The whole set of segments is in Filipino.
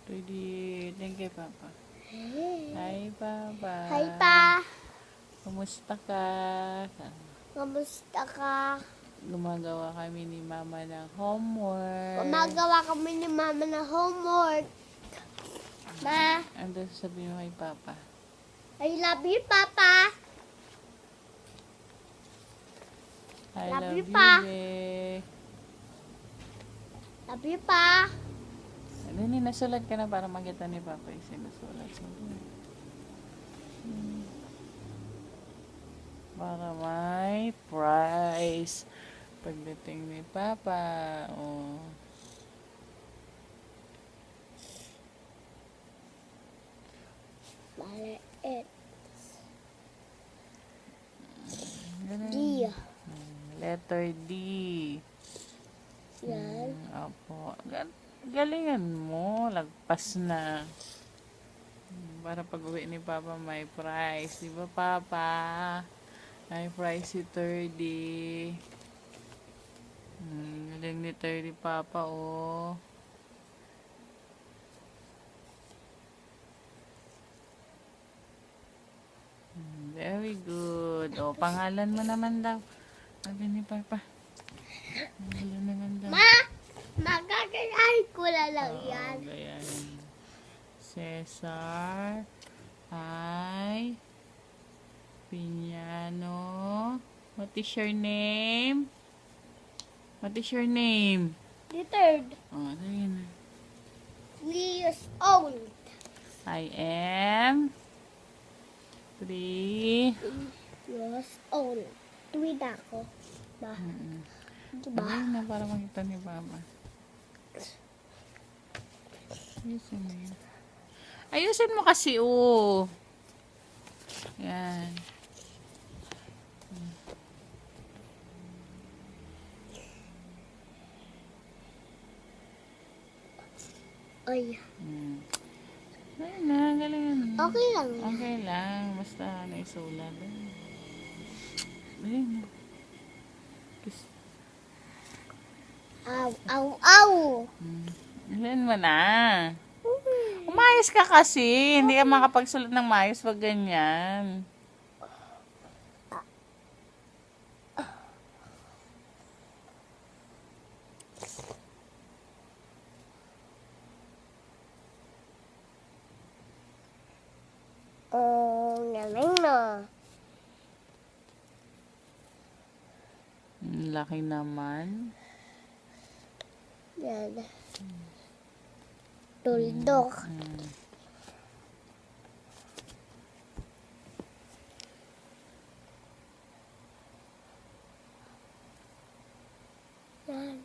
Ready? Thank you, Papa. Hi, Papa. Hi, Pa. Kumusta ka? Kamusta ka? Gumagawa kami ni Mama ng homework. Gumagawa kami ni Mama ng homework. Ma, Ano sabihin mo kay Papa? I love you, Papa. I Love love you, you, Pa. Be. Love you, Pa. Ano ni, nasulat ka na para makita ni Papa yung sinusulat mo. Para may prize pagdating ni Papa. Oh. Maliit. Ganun. D. Letter D. Yan. Opo. Galingan mo. Lagpas na. Para pag uwi ni Papa may prize. Di ba, Papa? May prize si 30. Galing ni 30, Papa, oh. Very good. O, pangalan mo naman daw. Sabi ni Papa. Pangalan naman daw. Ma, magagalahin ko na lang Oo, yan. gayahin. Cesar I. Piñano. What is your name? What is your name? The third. Oh, ano yun? 3 years old. I am 3. 3 years old. 3 na ako. Ma, diba? Ayun na, para makita ni Papa. Ayusin mo yun. Ayusin mo kasi, oh. Yan. Ay, Ayun na, galingan mo. okay lang. Okay lang. Basta naisulat. Ayun na. Kiss. Aw, aw, aw. Ilan mo na. Umayos ka kasi. Hindi ka makapagsulat ng maayos pag ganyan. Galing na. Laki naman. Yan. Tuldok. Yan.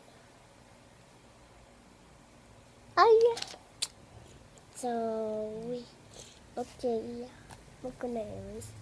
Ay. So, okay. Wag ko na erase.